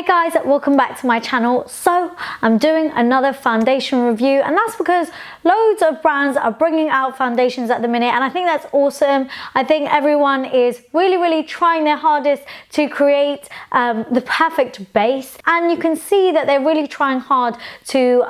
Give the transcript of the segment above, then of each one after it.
Hey guys, welcome back to my channel. So I'm doing another foundation review, and that's because loads of brands are bringing out foundations at the minute, and I think that's awesome. I think everyone is really trying their hardest to create the perfect base, and you can see that they're really trying hard to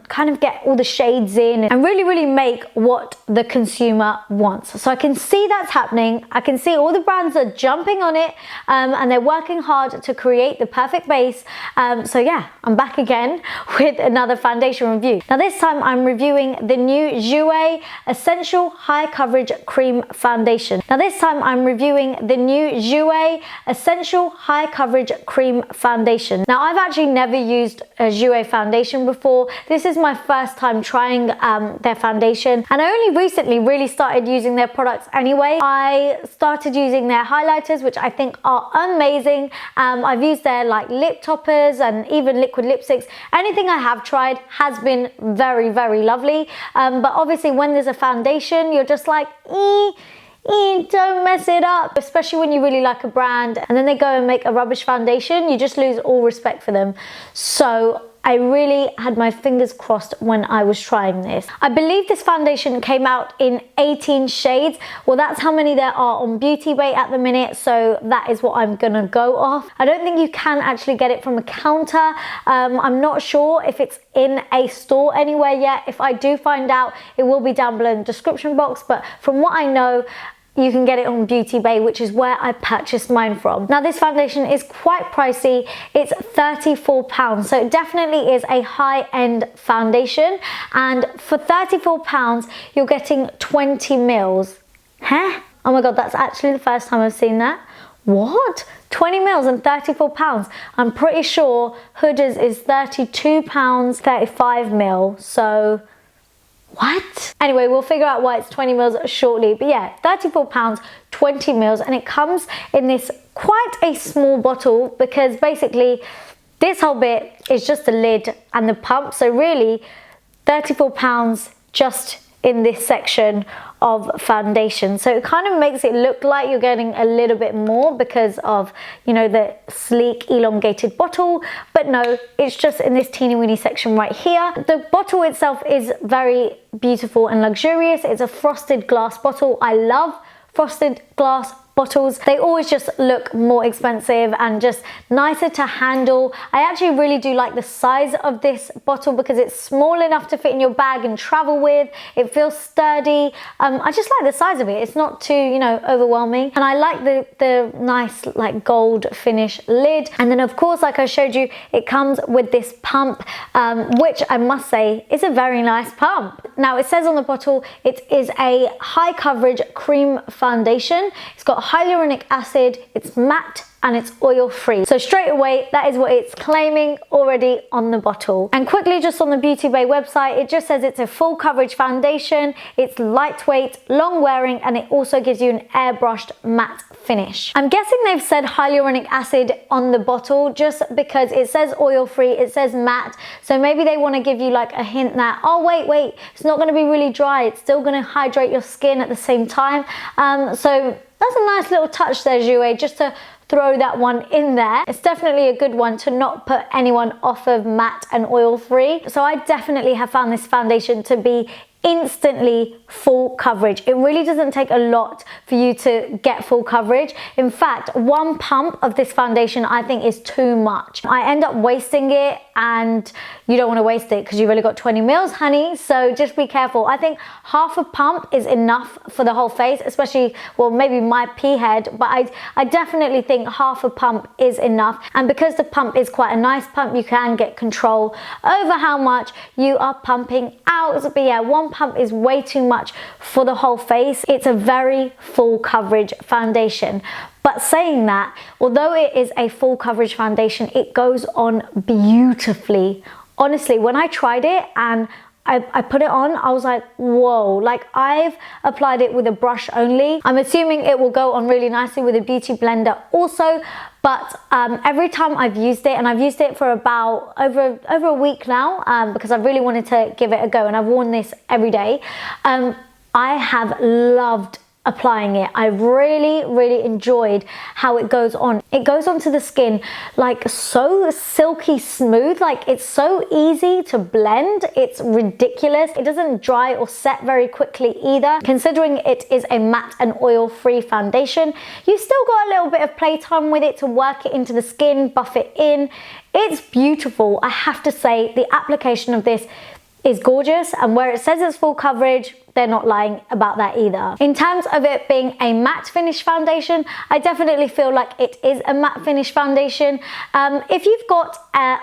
kind of get all the shades in and really make what the consumer wants. So I can see that's happening. I can see all the brands are jumping on it, and they're working hard to create the perfect base. So yeah, I'm back again with another foundation review. Now this time I'm reviewing the new Jouer Essential High Coverage Cream Foundation. Now this time I'm reviewing the new Jouer Essential High Coverage Cream Foundation. Now I've actually never used a Jouer foundation before. This is my first time trying their foundation, and I only recently really started using their products anyway. I started using their highlighters, which I think are amazing. I've used their like lip toppers and even liquid lipsticks. Anything I have tried has been very lovely, but obviously when there's a foundation, you're just like, don't mess it up, especially when you really like a brand and then they go and make a rubbish foundation. You just lose all respect for them. So I really had my fingers crossed when I was trying this. I believe this foundation came out in 18 shades. Well, that's how many there are on Beauty Bay at the minute, so that is what I'm gonna go off. I don't think you can actually get it from a counter. I'm not sure if it's in a store anywhere yet. If I do find out, it will be down below in the description box, but from what I know, you can get it on Beauty Bay, which is where I purchased mine from. Now this foundation is quite pricey. It's £34, so it definitely is a high-end foundation. And for £34, you're getting 20 mils. Huh? Oh my God, that's actually the first time I've seen that. What? 20 mils and £34? I'm pretty sure Huda's is £32, 35 mil, so what? Anyway, we'll figure out why it's 20 mils shortly. But yeah, £34, 20 mils, and it comes in this quite a small bottle because basically this whole bit is just the lid and the pump. So really, £34 just in this section of foundation. So it kind of makes it look like you're getting a little bit more because of, you know, the sleek elongated bottle, but no, it's just in this teeny weeny section right here. The bottle itself is very beautiful and luxurious. It's a frosted glass bottle. I love frosted glass bottles. They always just look more expensive and just nicer to handle. I actually really do like the size of this bottle because it's small enough to fit in your bag and travel with. It feels sturdy. I just like the size of it. It's not too, you know, overwhelming. And I like the nice like gold finish lid. And then of course, like I showed you, it comes with this pump, which I must say is a very nice pump. Now it says on the bottle, it is a high coverage cream foundation. It's got hyaluronic acid, it's matte, and it's oil free. So straight away, that is what it's claiming already on the bottle. And quickly, just on the Beauty Bay website, it just says it's a full coverage foundation, it's lightweight, long wearing, and it also gives you an airbrushed matte finish. I'm guessing they've said hyaluronic acid on the bottle just because it says oil free, it says matte, so maybe they want to give you like a hint that, oh wait, it's not going to be really dry, it's still going to hydrate your skin at the same time. So that's a nice little touch there, Jouer, just to throw that one in there. It's definitely a good one to not put anyone off of matte and oil free. So I definitely have found this foundation to be instantly full coverage. It really doesn't take a lot for you to get full coverage. In fact, one pump of this foundation I think is too much. I end up wasting it, and you don't want to waste it because you've only got 20 mils, honey, so just be careful. I think half a pump is enough for the whole face, especially, well, maybe my pea head, but I definitely think half a pump is enough. And because the pump is quite a nice pump, you can get control over how much you are pumping out. But yeah, one pump is way too much for the whole face. It's a very full coverage foundation. But saying that, although it is a full coverage foundation, it goes on beautifully. Honestly, when I tried it and I put it on, I was like, whoa, like I've applied it with a brush only. I'm assuming it will go on really nicely with a beauty blender also, but every time I've used it, and I've used it for about over a week now, because I really wanted to give it a go, and I've worn this every day, I have loved applying it. I really enjoyed how it goes on. It goes onto the skin like so silky smooth, like it's so easy to blend. It's ridiculous. It doesn't dry or set very quickly either. Considering it is a matte and oil-free foundation, you still got a little bit of playtime with it to work it into the skin, buff it in. It's beautiful. I have to say, the application of this is gorgeous, and where it says it's full coverage, they're not lying about that either. In terms of it being a matte finish foundation, I definitely feel like it is a matte finish foundation. If you've got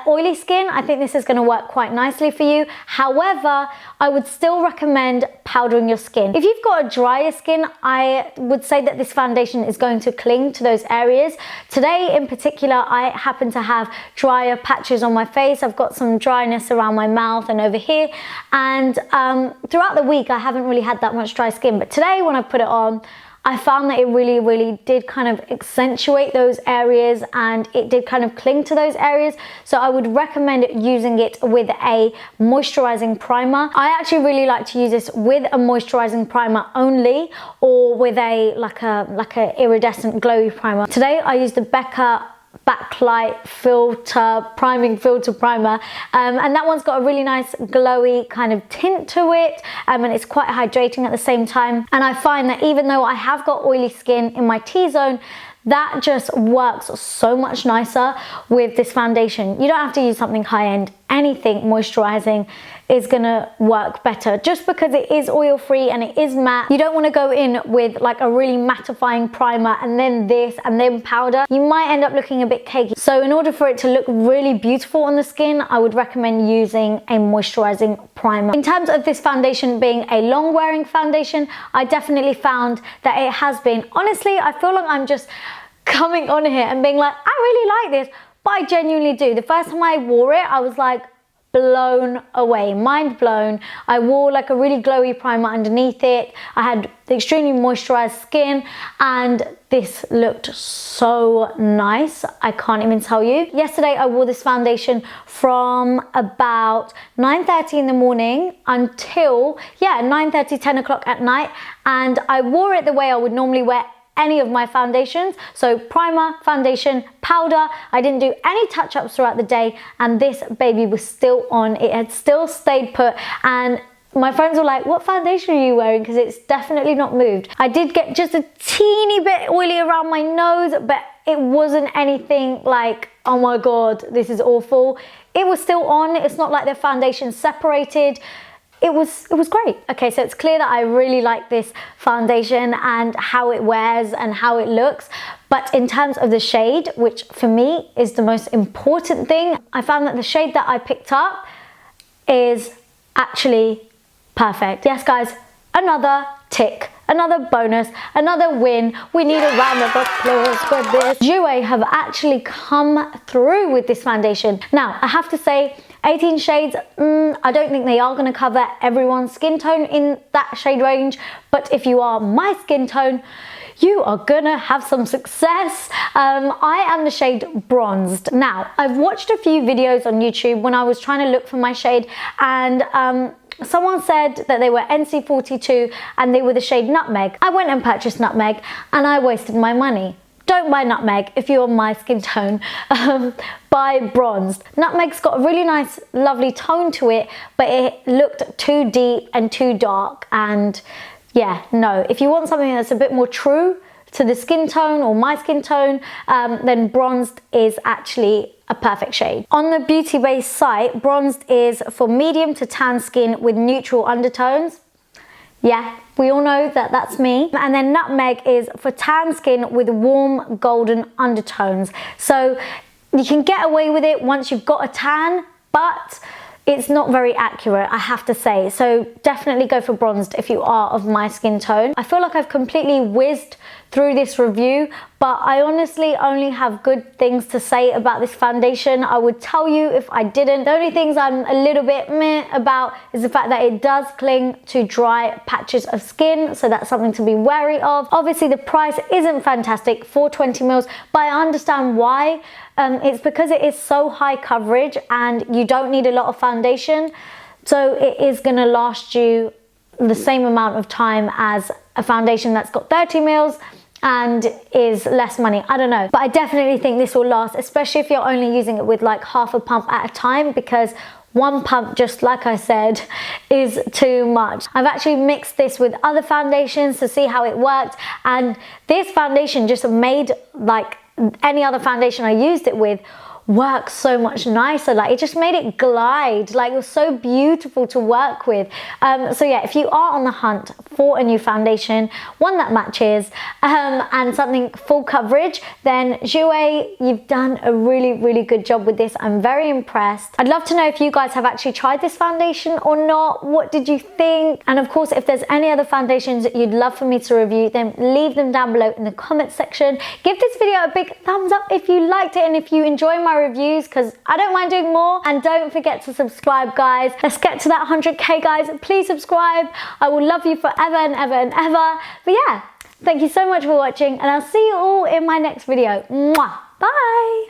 oily skin, I think this is going to work quite nicely for you. However, I would still recommend powdering your skin. If you've got a drier skin, I would say that this foundation is going to cling to those areas. Today in particular, I happen to have drier patches on my face. I've got some dryness around my mouth and over here, and throughout the week I haven't really had that much dry skin, but today when I put it on, I found that it really did kind of accentuate those areas, and it did kind of cling to those areas. So I would recommend using it with a moisturizing primer. I actually really like to use this with a moisturizing primer only, or with a like a iridescent glowy primer. Today I used the Becca backlight filter priming filter primer, and that one's got a really nice glowy kind of tint to it, and it's quite hydrating at the same time. And I find that even though I have got oily skin in my T-zone, that just works so much nicer with this foundation. You don't have to use something high-end. Anything moisturizing is gonna work better. Just because it is oil-free and it is matte, you don't want to go in with like a really mattifying primer and then this and then powder. You might end up looking a bit cakey. So in order for it to look really beautiful on the skin, I would recommend using a moisturizing primer. In terms of this foundation being a long-wearing foundation, I definitely found that it has been. Honestly, I feel like I'm just coming on here and being like, I really like this, but I genuinely do. The first time I wore it, I was like blown away, mind blown. I wore like a really glowy primer underneath it. I had extremely moisturized skin, and this looked so nice. I can't even tell you. Yesterday I wore this foundation from about 9:30 in the morning until 9:30, 10 o'clock at night, and I wore it the way I would normally wear any of my foundations. So primer, foundation, powder. I didn't do any touch-ups throughout the day, and this baby was still on. It had still stayed put, and my friends were like, what foundation are you wearing? Because it's definitely not moved. I did get just a teeny bit oily around my nose, but it wasn't anything like, oh my god, this is awful. It was still on. It's not like the foundation separated. It was great. Okay, so it's clear that I really like this foundation and how it wears and how it looks. But in terms of the shade, which for me is the most important thing, I found that the shade that I picked up is actually perfect. Yes, guys, another tick, another bonus, another win. We need a round of applause for this. Jouer have actually come through with this foundation. Now, I have to say, 18 shades, I don't think they are going to cover everyone's skin tone in that shade range, but if you are my skin tone, you are gonna have some success. I am the shade Bronzed. Now, I've watched a few videos on YouTube when I was trying to look for my shade, and someone said that they were NC42 and they were the shade Nutmeg. I went and purchased Nutmeg and I wasted my money. Don't buy Nutmeg if you're my skin tone. Buy Bronzed. Nutmeg's got a really nice, lovely tone to it, but it looked too deep and too dark. And yeah, no. If you want something that's a bit more true to the skin tone or my skin tone, then Bronzed is actually a perfect shade. On the Beauty Base site, Bronzed is for medium to tan skin with neutral undertones. Yeah, we all know that that's me. And then Nutmeg is for tan skin with warm golden undertones. So you can get away with it once you've got a tan, but it's not very accurate, I have to say. So definitely go for Bronzed if you are of my skin tone. I feel like I've completely whizzed through this review, but I honestly only have good things to say about this foundation. I would tell you if I didn't. The only things I'm a little bit meh about is the fact that it does cling to dry patches of skin, so that's something to be wary of. Obviously the price isn't fantastic for 20 mils, but I understand why. It's because it is so high coverage and you don't need a lot of foundation, so it is gonna last you the same amount of time as a foundation that's got 30 mils and is less money. I don't know, but I definitely think this will last, especially if you're only using it with like half a pump at a time, because one pump, just like I said, is too much. I've actually mixed this with other foundations to see how it worked, and this foundation just made like any other foundation I used it with work so much nicer. Like, it just made it glide. Like, it was so beautiful to work with. So yeah, if you are on the hunt for a new foundation, one that matches and something full coverage, then Jouer, you've done a really good job with this. I'm very impressed. I'd love to know if you guys have actually tried this foundation or not. What did you think? And of course, if there's any other foundations that you'd love for me to review, then leave them down below in the comment section. Give this video a big thumbs up if you liked it and if you enjoy my reviews, because I don't mind doing more. And don't forget to subscribe, guys. Let's get to that 100k, guys. Please subscribe. I will love you forever and ever and ever. But yeah, thank you so much for watching, and I'll see you all in my next video. Mwah. Bye.